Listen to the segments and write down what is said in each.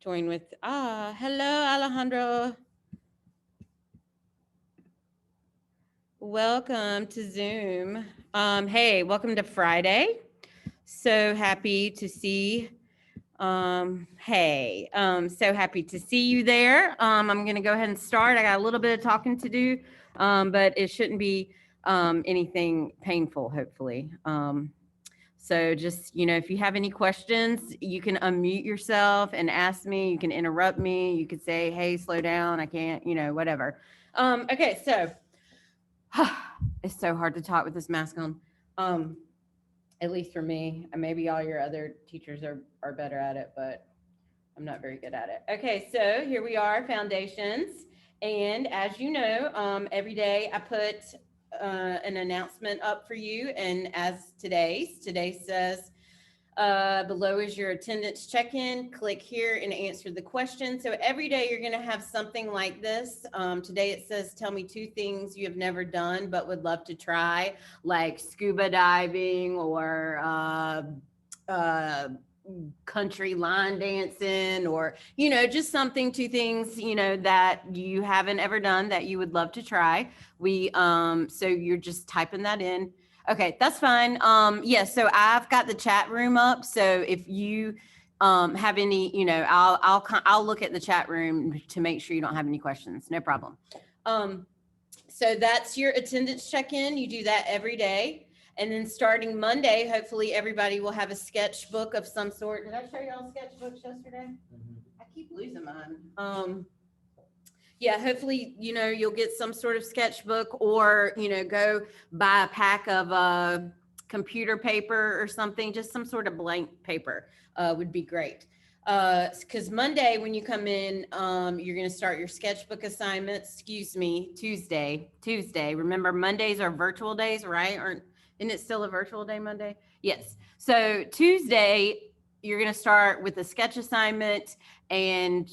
Join with, hello, Alejandro. Welcome to Zoom. Hey, welcome to Friday. So happy to see. So happy to see you there. I'm going to go ahead and start. I got a little bit of talking to do, but it shouldn't be anything painful, hopefully. So just, if you have any questions, you can unmute yourself and ask me. You can interrupt me. You could say, hey, slow down. I can't, whatever. Okay, so it's so hard to talk with this mask on. At least for me. And maybe all your other teachers are better at it, but I'm not very good at it. Okay, so here we are, foundations. And as you know, every day I put an announcement up for you. And as today says, below is your attendance check-in. Click here and answer the question. So every day you're going to have something like this. Today it says, tell me 2 things you have never done but would love to try, like scuba diving or uh, country line dancing, or just something, 2 things that you haven't ever done that you would love to try. So you're just typing that in. Okay, that's fine. Yeah, so I've got the chat room up. So if you have any, I'll look at the chat room to make sure you don't have any questions. No problem. So that's your attendance check-in. You do that every day. And then starting Monday, hopefully everybody will have a sketchbook of some sort. Did I show y'all sketchbooks yesterday? I keep losing mine. Yeah, hopefully, you'll get some sort of sketchbook, or, go buy a pack of computer paper or something, just some sort of blank paper would be great. Because Monday when you come in, you're going to start your sketchbook assignments. Excuse me, Tuesday. Remember, Mondays are virtual days, right? Or isn't it still a virtual day, Monday? Yes. So Tuesday, you're going to start with a sketch assignment and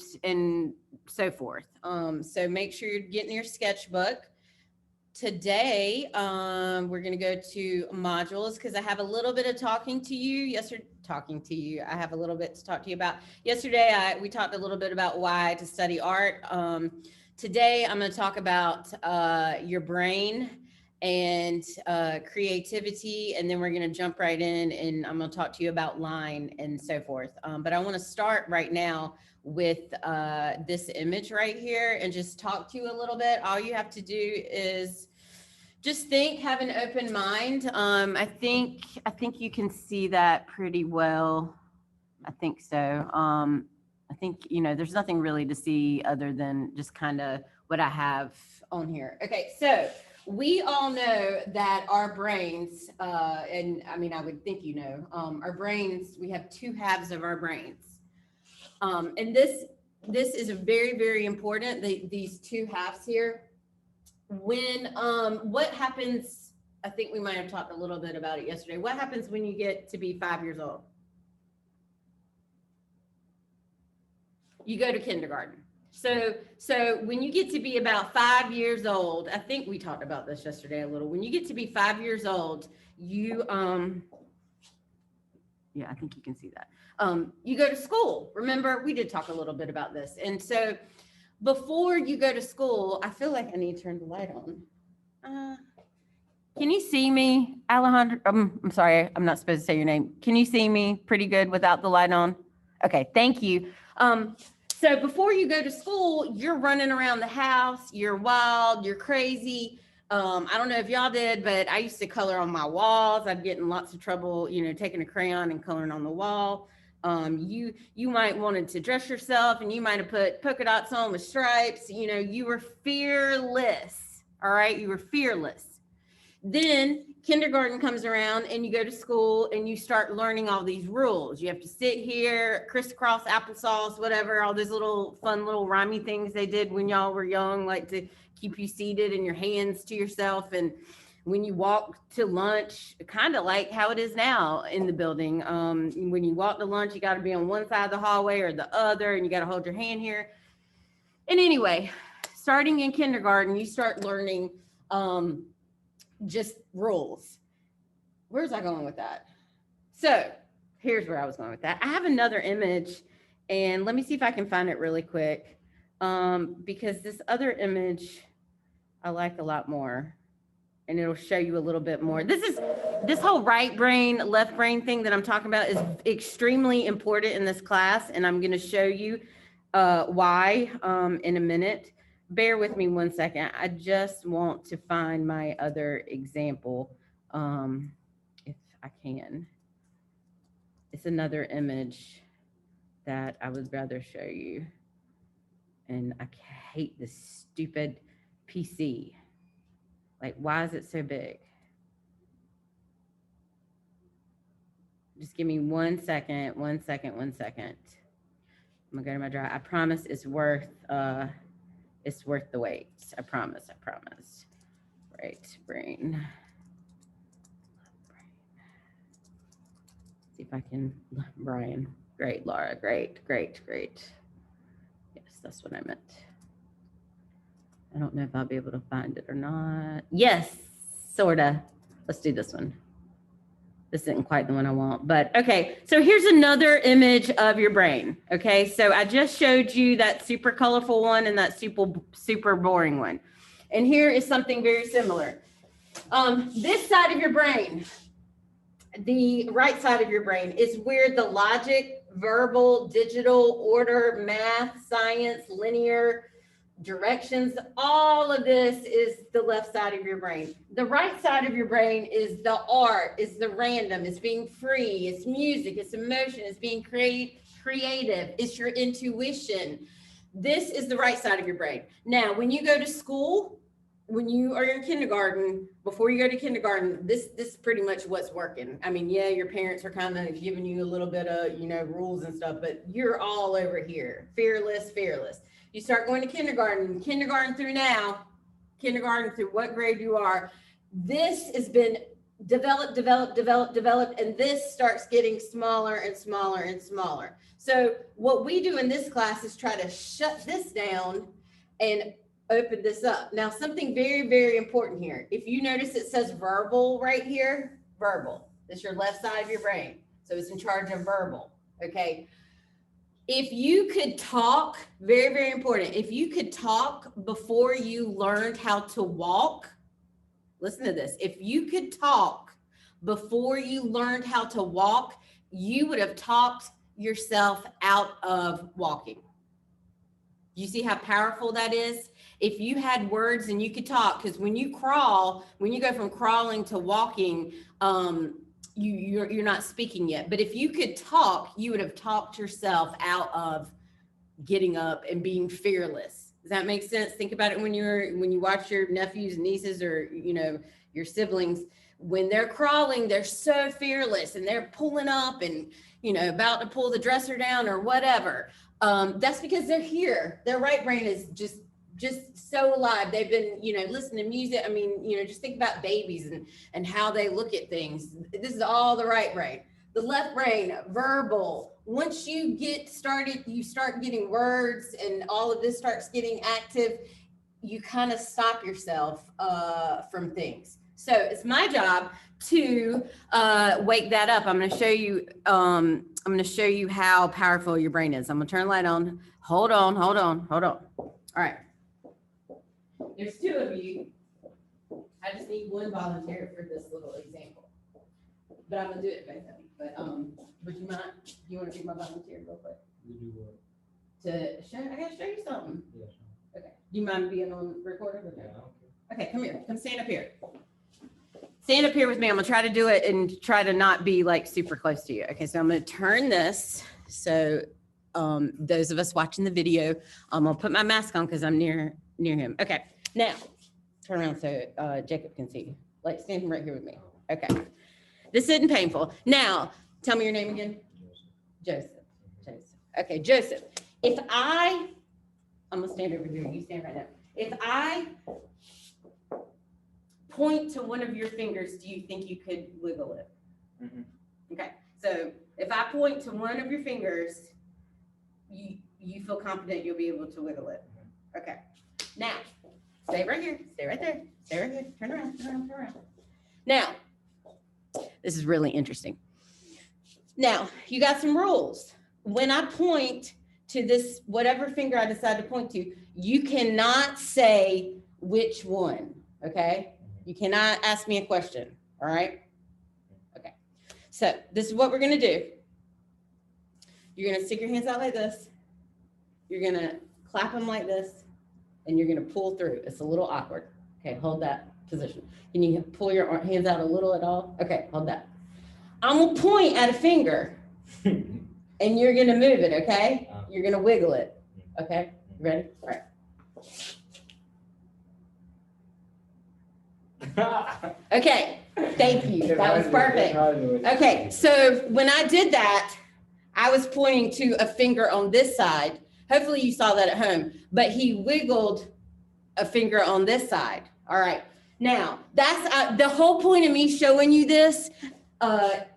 so forth. So make sure you're getting your sketchbook. Today, we're going to go to modules because I have a little bit of talking to you. I have a little bit to talk to you about. Yesterday, we talked a little bit about why to study art. Today, I'm going to talk about your brain and creativity, and then we're going to jump right in, and I'm going to talk to you about line and so forth. But I want to start right now with this image right here and just talk to you a little bit. All you have to do is just think, have an open mind. I think you can see that pretty well. I think so. I think, there's nothing really to see other than just kind of what I have on here. Okay, so we all know that our brains, and I mean, I would think, our brains, we have 2 halves of our brains. And this is very, very important. These 2 halves here. When what happens? I think we might have talked a little bit about it yesterday. What happens when you get to be 5 years old? You go to kindergarten. So when you get to be about 5 years old, I think we talked about this yesterday a little. When you get to be 5 years old, you yeah, I think you can see that. You go to school. Remember, we did talk a little bit about this. And so before you go to school, I feel like I need to turn the light on. Can you see me, Alejandro? I'm sorry, I'm not supposed to say your name. Can you see me pretty good without the light on? Okay, thank you. So before you go to school, you're running around the house, you're wild, you're crazy. I don't know if y'all did, but I used to color on my walls. I'd get in lots of trouble, taking a crayon and coloring on the wall. You might wanted to dress yourself, and you might have put polka dots on with stripes. You were fearless. All right, you were fearless. Then kindergarten comes around and you go to school and you start learning all these rules. You have to sit here, crisscross applesauce, whatever, all these little fun little rhymey things they did when y'all were young, like to keep you seated and your hands to yourself. And when you walk to lunch, kind of like how it is now in the building. When you walk to lunch, you got to be on one side of the hallway or the other, and you got to hold your hand here. And anyway, starting in kindergarten, you start learning just rules. Where's I going with that? So here's where I was going with that. I have another image, And let me see if I can find it really quick. Because this other image I like a lot more, and it'll show you a little bit more. This whole right brain, left brain thing that I'm talking about is extremely important in this class, and I'm going to show you why in a minute. Bear with me 1 second. I just want to find my other example, if I can. It's another image that I would rather show you. And I hate this stupid PC. Like, why is it so big? Just give me 1 second, 1 second, 1 second. I'm gonna go to my drive. I promise it's worth the wait. I promise, I promise. Right brain. See if I can, Brian. Great, Laura, great, great, great. Yes, that's what I meant. I don't know if I'll be able to find it or not. Yes, sorta. Let's do this one. This isn't quite the one I want, but okay. So here's another image of your brain. Okay, so I just showed you that super colorful one and that super boring one. And here is something very similar. This side of your brain, the right side of your brain, is where the logic, verbal, digital, order, math, science, linear, directions, all of this is the left side of your brain. The right side of your brain is the art, is the random, it's being free, it's music, it's emotion, it's being creative, it's your intuition. This is the right side of your brain. Now, when you go to school, when you are in kindergarten, before you go to kindergarten, this is pretty much what's working. I mean, yeah, your parents are kind of giving you a little bit of, rules and stuff, but you're all over here. Fearless, fearless. You start going to kindergarten through now, kindergarten through what grade you are. This has been developed, and this starts getting smaller and smaller and smaller. So what we do in this class is try to shut this down and open this up. Now, something very, very important here. If you notice it says verbal right here, verbal. That's your left side of your brain. So it's in charge of verbal, okay? If you could talk, very, very important. If you could talk before you learned how to walk, listen to this. If you could talk before you learned how to walk, you would have talked yourself out of walking. You see how powerful that is? If you had words and you could talk, because when you crawl, when you go from crawling to walking, you're not speaking yet. But if you could talk, you would have talked yourself out of getting up and being fearless. Does that make sense? Think about it when you watch your nephews, nieces, or your siblings. When they're crawling, they're so fearless and they're pulling up and about to pull the dresser down or whatever. That's because they're here. Their right brain is just so alive. They've been, listening to music. I mean, just think about babies and how they look at things. This is all the right brain. The left brain, verbal. Once you get started, you start getting words and all of this starts getting active, you kind of stop yourself from things. So it's my job to wake that up. I'm going to show you. I'm going to show you how powerful your brain is. I'm going to turn the light on. Hold on. All right. There's two of you. I just need one volunteer for this little example. But I'm going to do it, both of you. But would you mind? Do you want to be my volunteer real quick? You do what? To show. I got to show you something. Yes. Okay. Do you mind being on recorder? Yeah, Okay, come here. Come stand up here. Stand up here with me. I'm going to try to do it and try to not be like super close to you. Okay, so I'm going to turn this. So those of us watching the video, I'm going to put my mask on because I'm near him. Okay, now turn around so Jacob can see you. Like stand right here with me. Okay, this isn't painful. Now, tell me your name again. Joseph. Okay, Joseph. I'm going to stand over here. You stand right now. If I point to one of your fingers, do you think you could wiggle it? Mm-hmm. Okay, so if I point to one of your fingers, you feel confident you'll be able to wiggle it. Okay, now stay right here, stay right there, stay right here, turn around. Now, this is really interesting. Now, you got some rules. When I point, to this, whatever finger I decide to point to, you cannot say which one, okay? You cannot ask me a question, all right? Okay, so this is what we're gonna do. You're gonna stick your hands out like this. You're gonna clap them like this, and you're gonna pull through. It's a little awkward. Okay, hold that position. Can you pull your hands out a little at all? Okay, hold that. I'm gonna point at a finger, and you're gonna move it, okay? You're gonna wiggle it, okay? You ready? All right. Okay, thank you. That was perfect. Okay, so when I did that, I was pointing to a finger on this side. Hopefully you saw that at home, but he wiggled a finger on this side. All right. Now, that's the whole point of me showing you this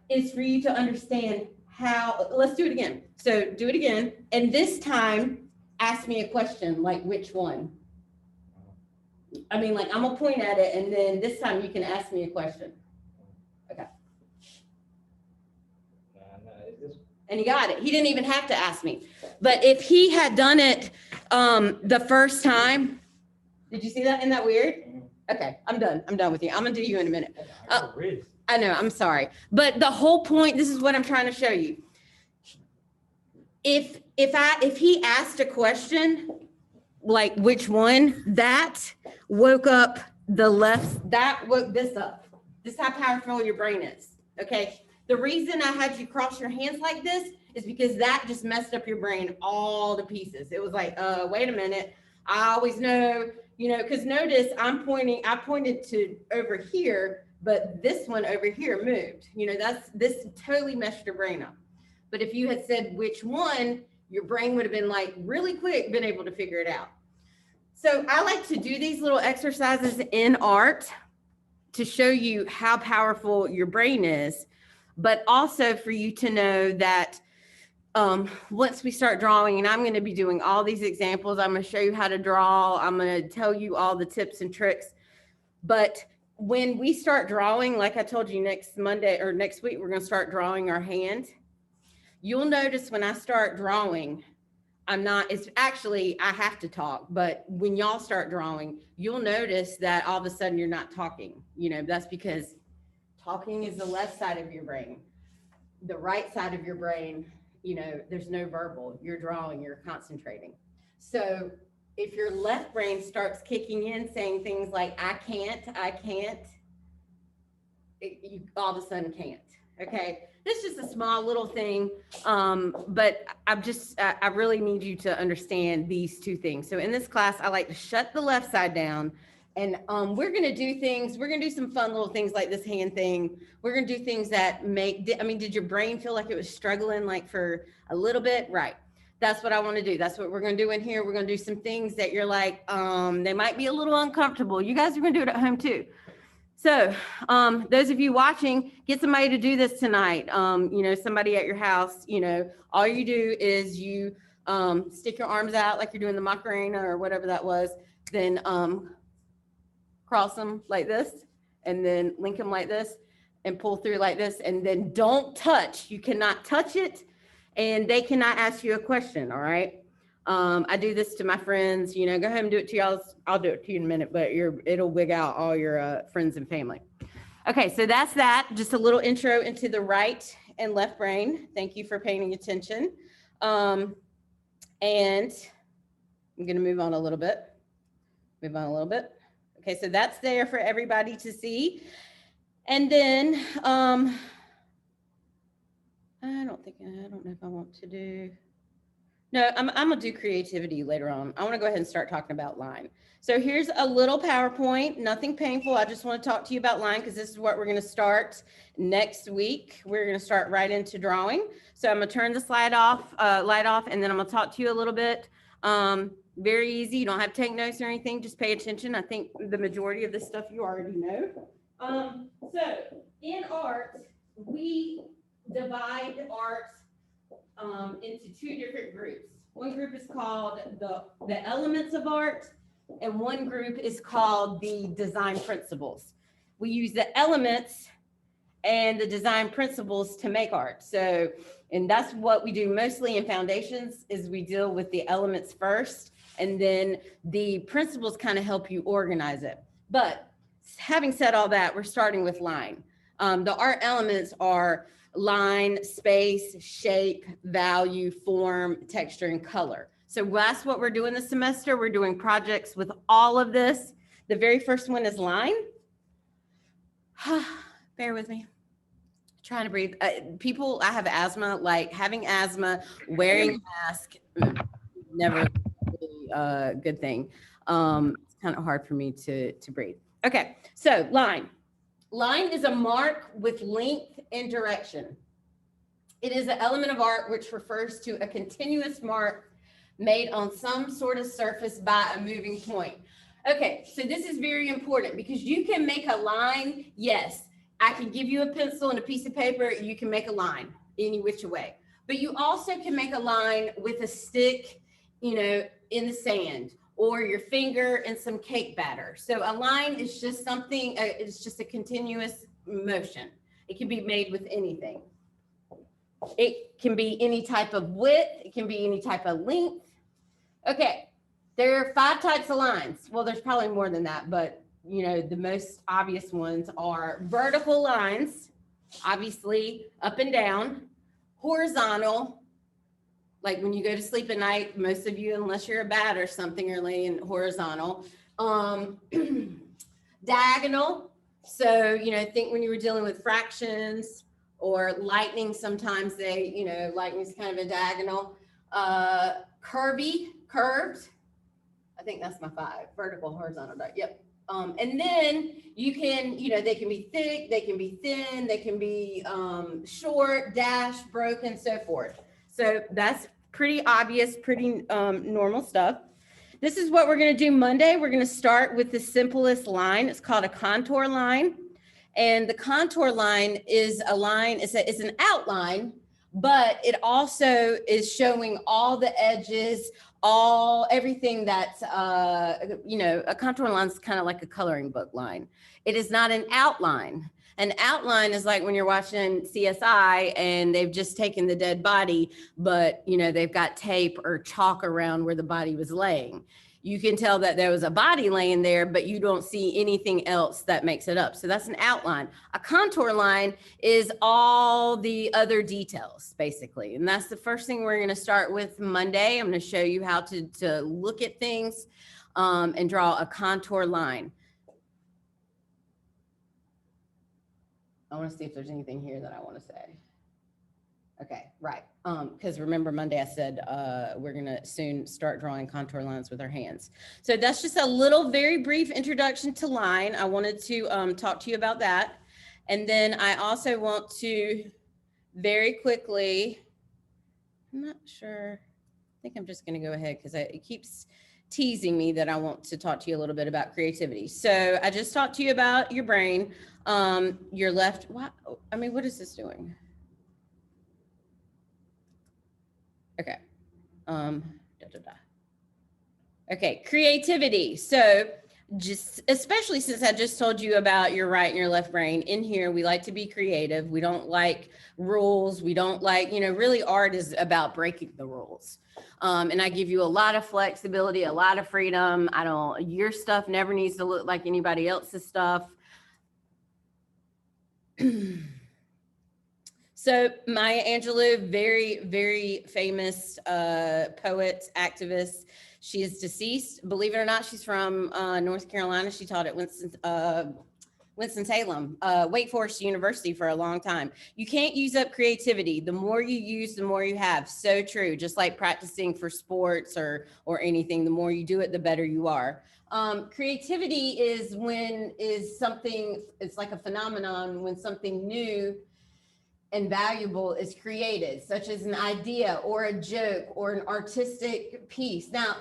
is for you to understand how, let's do it again. So do it again. And this time, ask me a question, like which one? I mean, like I'm gonna point at it, and then this time you can ask me a question. Okay. And he got it. He didn't even have to ask me. But if he had done it the first time, did you see that? Isn't that weird? Okay, I'm done. I'm done with you. I'm gonna do you in a minute. I know, I'm sorry. But the whole point, this is what I'm trying to show you. If he asked a question, like which one, that woke up the left, that woke this up. This is how powerful your brain is, okay? The reason I had you cross your hands like this is because that just messed up your brain all to pieces. It was like, wait a minute. I always know, you know, because notice I pointed to over here, but this one over here moved. You know, this totally messed your brain up. But if you had said which one, your brain would have been like really quick, been able to figure it out. So I like to do these little exercises in art to show you how powerful your brain is, but also for you to know that once we start drawing, and I'm going to be doing all these examples, I'm going to show you how to draw. I'm going to tell you all the tips and tricks. But when we start drawing, like I told you, next Monday or next week, we're going to start drawing our hand. You'll notice when I start drawing, it's actually, I have to talk, but when y'all start drawing, you'll notice that all of a sudden you're not talking. You know, that's because talking is the left side of your brain. The right side of your brain, you know, there's no verbal. You're drawing, you're concentrating. So if your left brain starts kicking in, saying things like, I can't, you all of a sudden can't, okay? This is just a small little thing, but I really need you to understand these two things. So in this class, I like to shut the left side down, and we're gonna do some fun little things like this hand thing. We're gonna do things that did your brain feel like it was struggling like for a little bit? Right. That's what I want to do. That's what we're going to do in here. We're going to do some things that you're like, they might be a little uncomfortable. You guys are going to do it at home too. So those of you watching, get somebody to do this tonight. You know, somebody at your house, you know, all you do is you stick your arms out like you're doing the Macarena or whatever that was, then cross them like this, and then link them like this and pull through like this, and then don't touch. You cannot touch it, and they cannot ask you a question, all right? I do this to my friends, you know, go ahead and do it to y'all. I'll do it to you in a minute, but it'll wig out all your friends and family. Okay, so that's that. Just a little intro into the right and left brain. Thank you for paying attention. And I'm gonna move on a little bit. Okay, so that's there for everybody to see. And then, I don't know if I want to do, no, I'm gonna do creativity later on. I wanna go ahead and start talking about line. So here's a little PowerPoint, nothing painful. I just wanna talk to you about line because this is what we're gonna start next week. We're gonna start right into drawing. So I'm gonna turn the light off, and then I'm gonna talk to you a little bit. Very easy, you don't have to take notes or anything, just pay attention. I think the majority of this stuff you already know. So in art, we divide art into two different groups. One group is called the elements of art, and one group is called the design principles. We use the elements and the design principles to make art. So, and that's what we do mostly in foundations is we deal with the elements first, and then the principles kind of help you organize it. But having said all that, we're starting with line. The art elements are line, space, shape, value, form, texture, and color. So that's what we're doing this semester. We're doing projects with all of this. The very first one is line. Bear with me. Trying to breathe. People, I have asthma, like having asthma, wearing a mask, never really a good thing. It's kind of hard for me to breathe. Okay, so line. Line is a mark with length and direction. It is an element of art which refers to a continuous mark made on some sort of surface by a moving point. Okay, so this is very important because you can make a line. Yes, I can give you a pencil and a piece of paper. You can make a line any which way, but you also can make a line with a stick, you know, in the sand, or your finger in some cake batter. So a line is just something, it's just a continuous motion. It can be made with anything. It can be any type of width. It can be any type of length. Okay, there are 5 types of lines. Well, there's probably more than that, but you know, the most obvious ones are vertical lines, obviously up and down, horizontal, like when you go to sleep at night, most of you, unless you're a bat or something, are laying horizontal. Diagonal. So, you know, think when you were dealing with fractions or lightning, sometimes they, you know, lightning's kind of a diagonal. Curved. I think that's my 5, vertical, horizontal, yep. And then you can, you know, they can be thick, they can be thin, they can be short, dashed, broken, so forth. So that's pretty obvious, pretty normal stuff. This is what we're going to do Monday. We're going to start with the simplest line. It's called a contour line. And the contour line is a line, it's an outline, but it also is showing all the edges, everything that's, you know, a contour line is kind of like a coloring book line. It is not an outline. An outline is like when you're watching CSI and they've just taken the dead body, but you know, they've got tape or chalk around where the body was laying. You can tell that there was a body laying there, but you don't see anything else that makes it up. So that's an outline. A contour line is all the other details, basically. And that's the first thing we're going to start with Monday. I'm going to show you how to look at things and draw a contour line. I want to see if there's anything here that I want to say. Okay, right. Because remember Monday I said we're going to soon start drawing contour lines with our hands. So that's just a little very brief introduction to line. I wanted to talk to you about that. And then I also want to very quickly, I'm not sure, I think I'm just going to go ahead because it keeps teasing me that I want to talk to you a little bit about creativity. So I just talked to you about your brain, your left, I mean, what is this doing? Okay. Okay, creativity. So just, especially since I just told you about your right and your left brain, in here, we like to be creative. We don't like rules. We don't like, you know, really art is about breaking the rules. And I give you a lot of flexibility, a lot of freedom. Your stuff never needs to look like anybody else's stuff. So Maya Angelou, very, very famous poet, activist. She is deceased. Believe it or not, she's from North Carolina. She taught at Winston-Salem, Wake Forest University for a long time. You can't use up creativity. The more you use, the more you have. So true. Just like practicing for sports or anything, the more you do it, the better you are. Creativity is something, it's like a phenomenon when something new and valuable is created, such as an idea or a joke or an artistic piece. Now,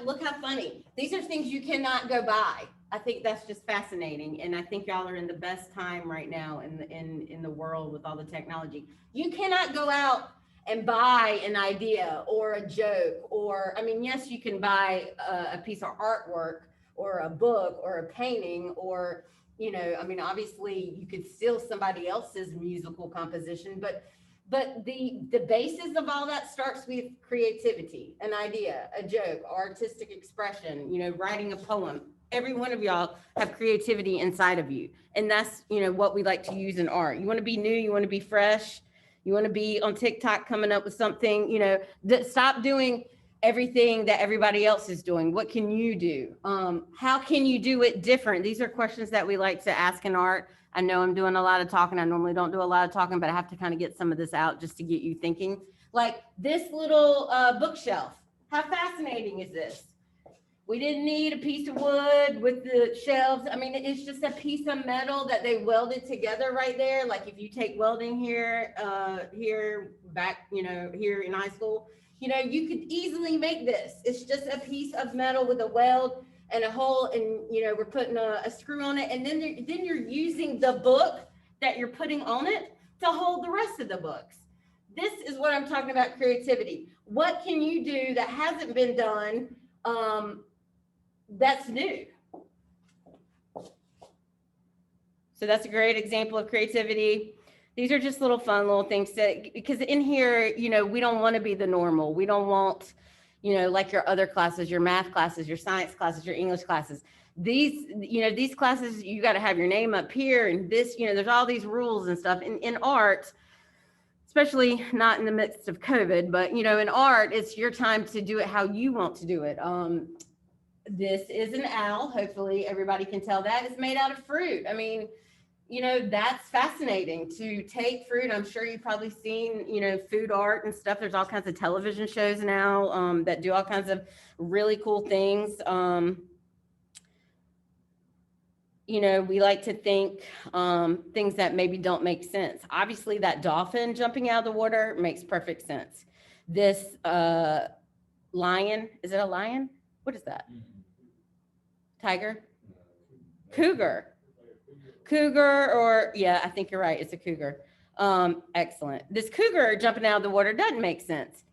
look how funny. These are things you cannot go buy. I think that's just fascinating. And I think y'all are in the best time right now in the world with all the technology. You cannot go out and buy an idea or a joke, or, I mean, yes, you can buy a piece of artwork or a book or a painting or, you know, I mean, obviously you could steal somebody else's musical composition, but the basis of all that starts with creativity, an idea, a joke, artistic expression, you know, writing a poem. Every one of y'all have creativity inside of you. And that's, you know, what we like to use in art. You want to be new, you want to be fresh, you want to be on TikTok coming up with something, you know, that stop doing everything that everybody else is doing. What can you do? How can you do it different? These are questions that we like to ask in art. I know I'm doing a lot of talking. I normally don't do a lot of talking, but I have to kind of get some of this out just to get you thinking. Like this little bookshelf. How fascinating is this? We didn't need a piece of wood with the shelves. I mean, it's just a piece of metal that they welded together right there. Like if you take welding here back, you know, here in high school, you know, you could easily make this. It's just a piece of metal with a weld and a hole, and you know, we're putting a screw on it, and then you're using the book that you're putting on it to hold the rest of the books. This is what I'm talking about, creativity. What can you do that hasn't been done that's new? So that's a great example of creativity. These are just little fun little things that, because in here, you know, we don't want to be the normal. We don't want, you know, like your other classes, your math classes, your science classes, your English classes. These, you know, these classes, you got to have your name up here and this, you know, there's all these rules and stuff. In art, especially not in the midst of COVID, but, you know, in art, it's your time to do it how you want to do it. This is an owl. Hopefully everybody can tell that. It's made out of fruit. I mean, you know, that's fascinating to take fruit. I'm sure you've probably seen, you know, food art and stuff. There's all kinds of television shows now that do all kinds of really cool things. You know, we like to think things that maybe don't make sense. Obviously, that dolphin jumping out of the water makes perfect sense. This lion, is it a lion? What is that? Tiger? Cougar. Cougar, or yeah, I think you're right. It's a cougar. Excellent. This cougar jumping out of the water doesn't make sense.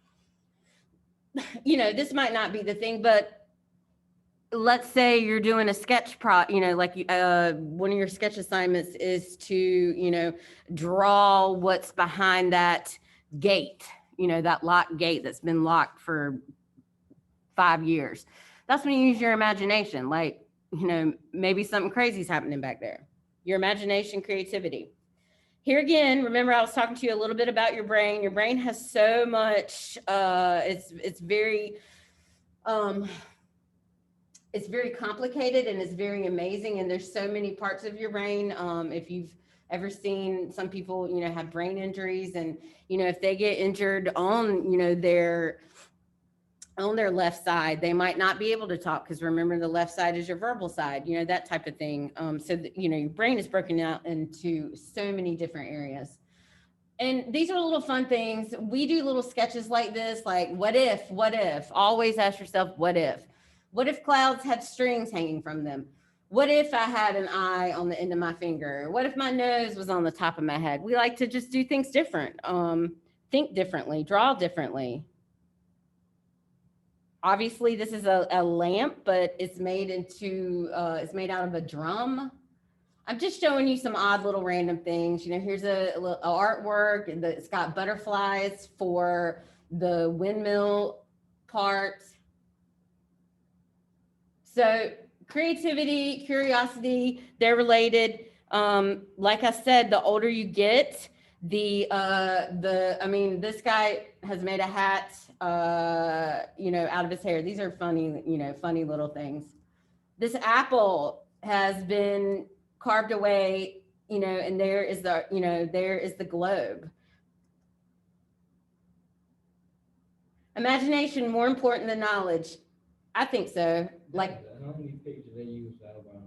You know, this might not be the thing, but let's say you're doing a sketch you know, like one of your sketch assignments is to, you know, draw what's behind that gate, you know, that locked gate that's been locked for 5 years. That's when you use your imagination. Like, you know, maybe something crazy is happening back there. Your imagination, creativity. Here again, remember I was talking to you a little bit about your brain. Your brain has so much, it's very complicated and it's very amazing. And there's so many parts of your brain. If you've ever seen some people, you know, have brain injuries, and, you know, if they get injured on, you know, on their left side, they might not be able to talk, because remember, the left side is your verbal side, you know, that type of thing. So that, you know, your brain is broken out into so many different areas. And these are little fun things. We do little sketches like this, like what if, always ask yourself, what if clouds had strings hanging from them? What if I had an eye on the end of my finger? What if my nose was on the top of my head? We like to just do things different, think differently, draw differently. Obviously, this is a lamp, but it's made out of a drum. I'm just showing you some odd little random things. You know, here's a artwork, and it's got butterflies for the windmill part. So creativity, curiosity, they're related. Like I said, the older you get, I mean, this guy has made a hat, you know, out of his hair. These are funny, you know, funny little things. This apple has been carved away, you know, and there is the globe. Imagination more important than knowledge. I think so. Like, how many pictures they use Alabama?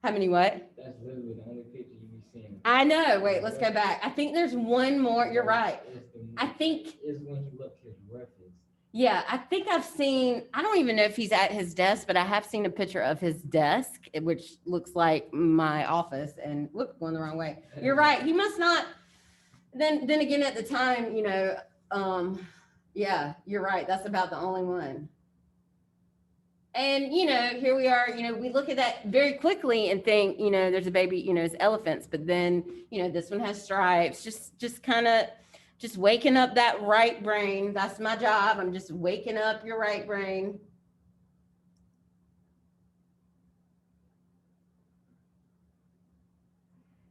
How many what? That's literally the only picture you be seeing. I know. Wait, let's go back. I think there's one more. You're right. I think it's when he looked his reference. Yeah, I think I've seen, I don't even know if he's at his desk, but I have seen a picture of his desk, which looks like my office, and whoop, going the wrong way. You're right. He must not, then again, at the time, you know, yeah, you're right. That's about the only one. And, here we are, we look at that very quickly and think, there's a baby, it's elephants, but then, this one has stripes, just kind of, just waking up that right brain. That's my job. I'm just waking up your right brain.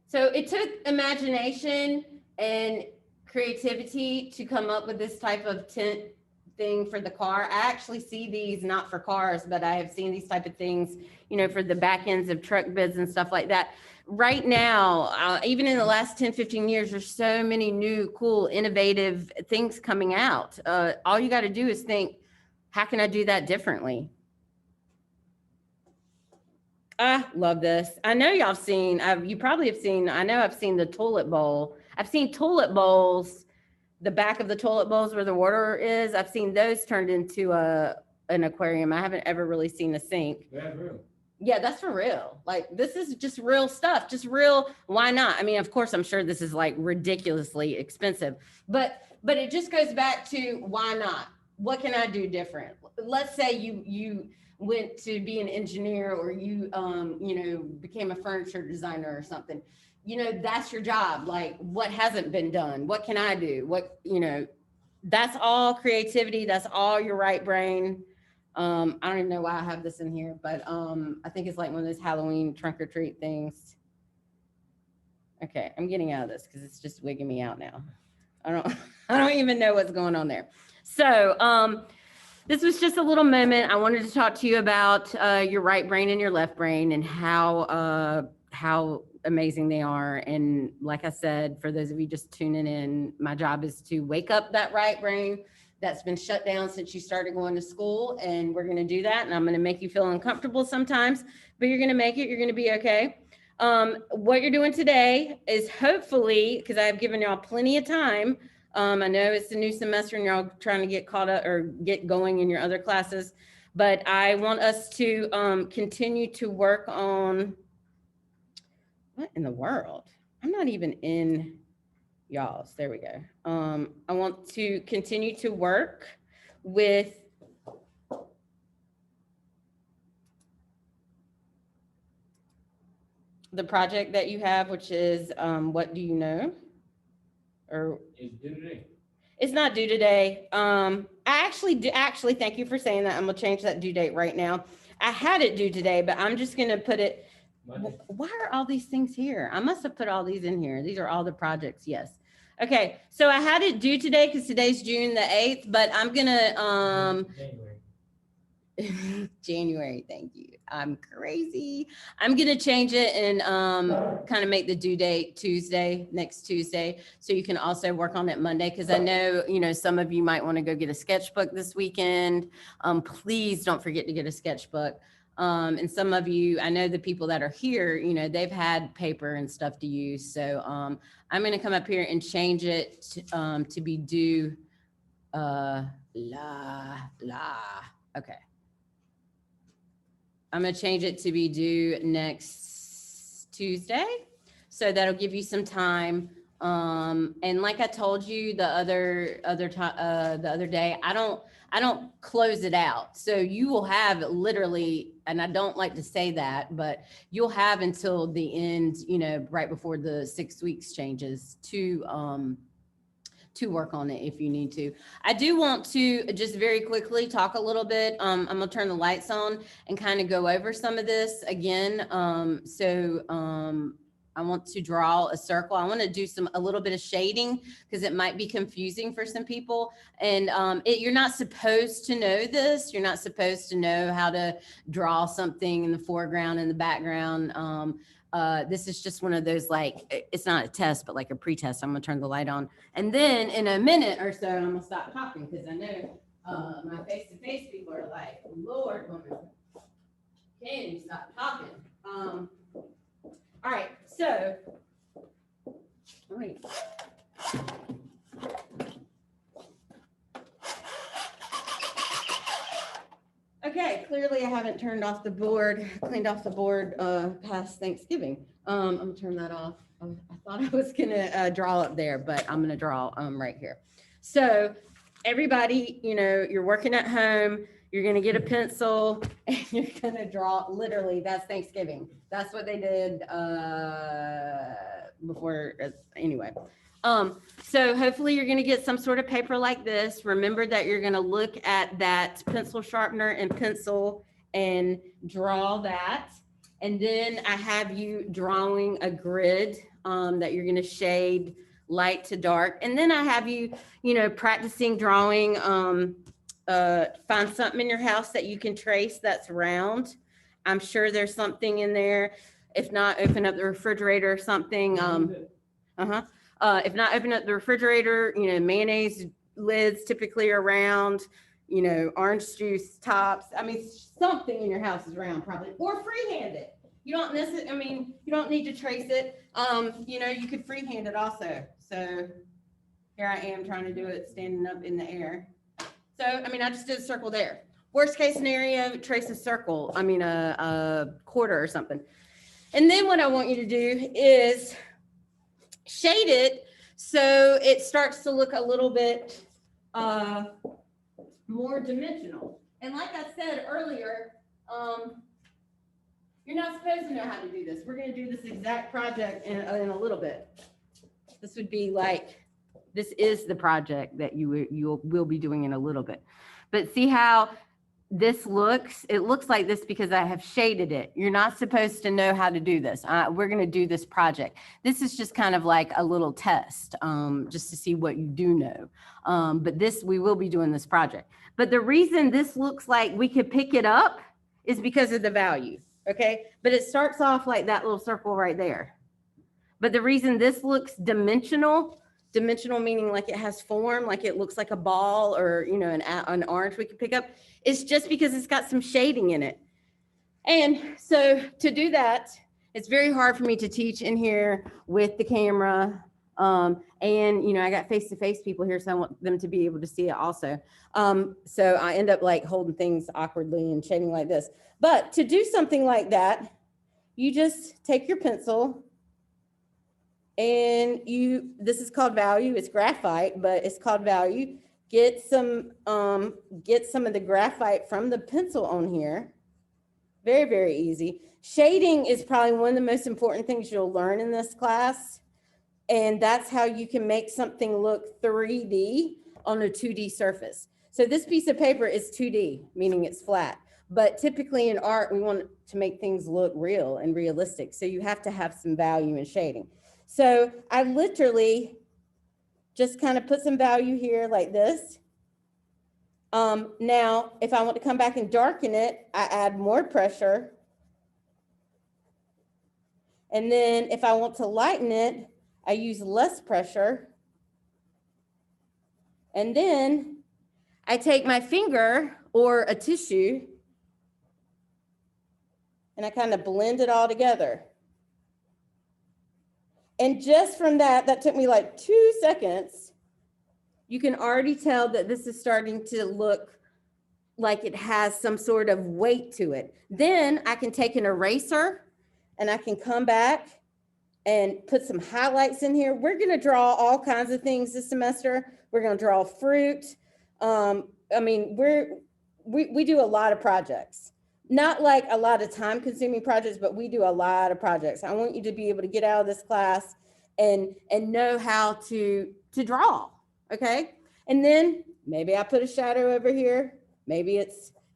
So it took imagination and creativity to come up with this type of tent thing for the car. I actually see these not for cars, but I have seen these type of things, for the back ends of truck beds and stuff like that. Right now, even in the last 10, 15 years, there's so many new, cool, innovative things coming out. All you got to do is think, how can I do that differently? I love this. I know y'all have seen, you probably have seen, I know I've seen the toilet bowl. I've seen toilet bowls, the back of the toilet bowls where the water is. I've seen those turned into an aquarium. I haven't ever really seen a sink. That's real. Yeah, that's for real. Like, this is just real stuff, just real. Why not? I mean, of course, I'm sure this is like ridiculously expensive, but it just goes back to why not? What can I do different? Let's say you went to be an engineer, or you became a furniture designer or something. That's your job. Like, what hasn't been done? What can I do? That's all creativity. That's all your right brain. I don't even know why I have this in here, but I think it's like one of those Halloween trunk or treat things. Okay, I'm getting out of this because it's just wigging me out now. I don't even know what's going on there. So this was just a little moment. I wanted to talk to you about your right brain and your left brain, and how amazing they are. And like I said, for those of you just tuning in, my job is to wake up that right brain that's been shut down since you started going to school. And we're going to do that. And I'm going to make you feel uncomfortable sometimes, but you're going to make it. You're going to be okay. What you're doing today is, hopefully, because I've given y'all plenty of time. I know it's the new semester and you're all trying to get caught up or get going in your other classes, but I want us to continue to work on, what in the world? I'm not even in y'all's. There we go. I want to continue to work with the project that you have, which is what do you know? Or It's due today. it's not due today. I actually thank you for saying that. I'm gonna change that due date right now. I had it due today, but I'm just gonna put it. Monday. Why are all these things here? I must have put all these in here. These are all the projects. Yes. Okay. So I had it due today because today's June the 8th, but I'm gonna January. January. Thank you. I'm crazy. I'm going to change it and kind of make the due date next Tuesday. So you can also work on it Monday. Cause I know, some of you might want to go get a sketchbook this weekend. Please don't forget to get a sketchbook. And some of you, I know the people that are here, they've had paper and stuff to use. So I'm going to come up here and change it to be due. Okay. I'm going to change it to be due next Tuesday. So that'll give you some time. And like I told you the other day, I don't close it out. So you will have literally, and I don't like to say that, but you'll have until the end, right before the 6 weeks changes to work on it if you need to. I do want to just very quickly talk a little bit. I'm gonna turn the lights on and kind of go over some of this again. I want to draw a circle. I want to do a little bit of shading because it might be confusing for some people. And you're not supposed to know this. You're not supposed to know how to draw something in the foreground and the background. This is just one of those, like, it's not a test, but like a pre-test. I'm gonna turn the light on. And then in a minute or so, I'm gonna stop talking because I know my face-to-face people are like, Lord, woman, can you stop talking? All right, so, wait. Okay, clearly I haven't cleaned off the board past Thanksgiving. I'm gonna turn that off. I thought I was gonna draw up there, but I'm gonna draw right here. So everybody, you're working at home. you're going to get a pencil and you're going to draw, literally, that's Thanksgiving. That's what they did before, anyway. So hopefully you're going to get some sort of paper like this. Remember that you're going to look at that pencil sharpener and pencil and draw that. And then I have you drawing a grid that you're going to shade light to dark. And then I have you, practicing drawing, find something in your house that you can trace that's round. I'm sure there's something in there. If not, open up the refrigerator or something. If not, open up the refrigerator, mayonnaise lids typically are round, orange juice tops. I mean, something in your house is round probably, or freehand it. You don't necessarily, you don't need to trace it. You could freehand it also. So here I am trying to do it standing up in the air. So, I just did a circle there. Worst case scenario, trace a circle. A quarter or something. And then what I want you to do is shade it so it starts to look a little bit more dimensional. And like I said earlier, you're not supposed to know how to do this. We're going to do this exact project in a little bit. This would be like, this is the project that you will be doing in a little bit. But see how this looks? It looks like this because I have shaded it. You're not supposed to know how to do this. We're going to do this project. This is just kind of like a little test, just to see what you do know. But we will be doing this project. But the reason this looks like we could pick it up is because of the value. Okay. But it starts off like that little circle right there. But the reason this looks dimensional meaning like it has form, like it looks like a ball or, an orange we could pick up, is just because it's got some shading in it. And so to do that, it's very hard for me to teach in here with the camera. And, I got face-to-face people here, so I want them to be able to see it also. So I end up like holding things awkwardly and shading like this. But to do something like that, you just take your pencil and this is called value. It's graphite, but it's called value. Get some of the graphite from the pencil on here. Very, very easy. Shading is probably one of the most important things you'll learn in this class. And that's how you can make something look 3D on a 2D surface. So this piece of paper is 2D, meaning it's flat. But typically in art, we want to make things look real and realistic. So you have to have some value in shading. So I literally just kind of put some value here like this. Now, if I want to come back and darken it, I add more pressure. And then if I want to lighten it, I use less pressure. And then I take my finger or a tissue and I kind of blend it all together. And just from that took me like 2 seconds. You can already tell that this is starting to look like it has some sort of weight to it. Then I can take an eraser and I can come back and put some highlights in here. We're going to draw all kinds of things this semester. We're going to draw fruit. We do a lot of projects. Not like a lot of time consuming projects, but we do a lot of projects. I want you to be able to get out of this class and know how to draw, okay? And then maybe I put a shadow over here. Maybe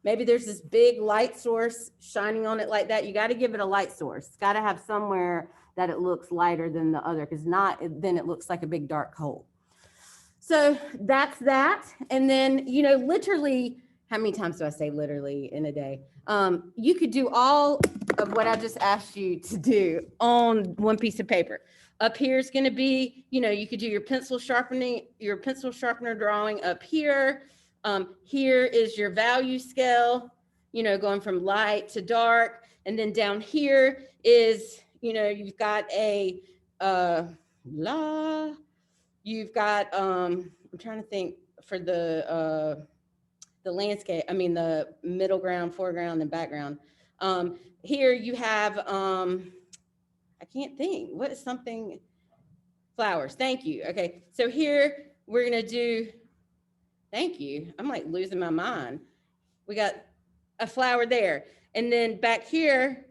there's this big light source shining on it like that. You got to give it a light source. It's got to have somewhere that it looks lighter than the other, because then it looks like a big dark hole. So that's that. And then, literally, how many times do I say literally in a day? You could do all of what I just asked you to do on one piece of paper. Up here is going to be, you could do your pencil sharpener drawing up here. Here is your value scale, going from light to dark. And then down here is, you've got I'm trying to think for the landscape, the middle ground, foreground, and background. Here you have, I can't think, what is something, flowers, thank you. Okay, so here we're gonna do, thank you, I'm like losing my mind. We got a flower there. And then back here,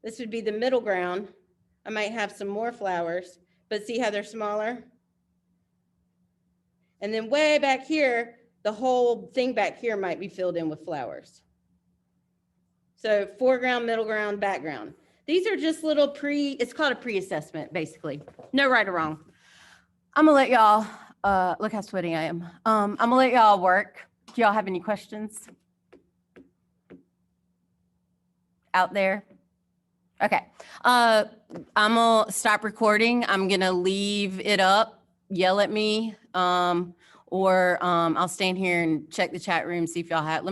this would be the middle ground. I might have some more flowers, but see how they're smaller? And then way back here, the whole thing back here might be filled in with flowers. So foreground, middle ground, background. These are just little it's called a pre-assessment, basically. No right or wrong. I'm gonna let y'all, look how sweaty I am. I'm gonna let y'all work. Do y'all have any questions? Out there? Okay. I'm gonna stop recording. I'm gonna leave it up. Yell at me. Or I'll stand here and check the chat room, see if y'all have.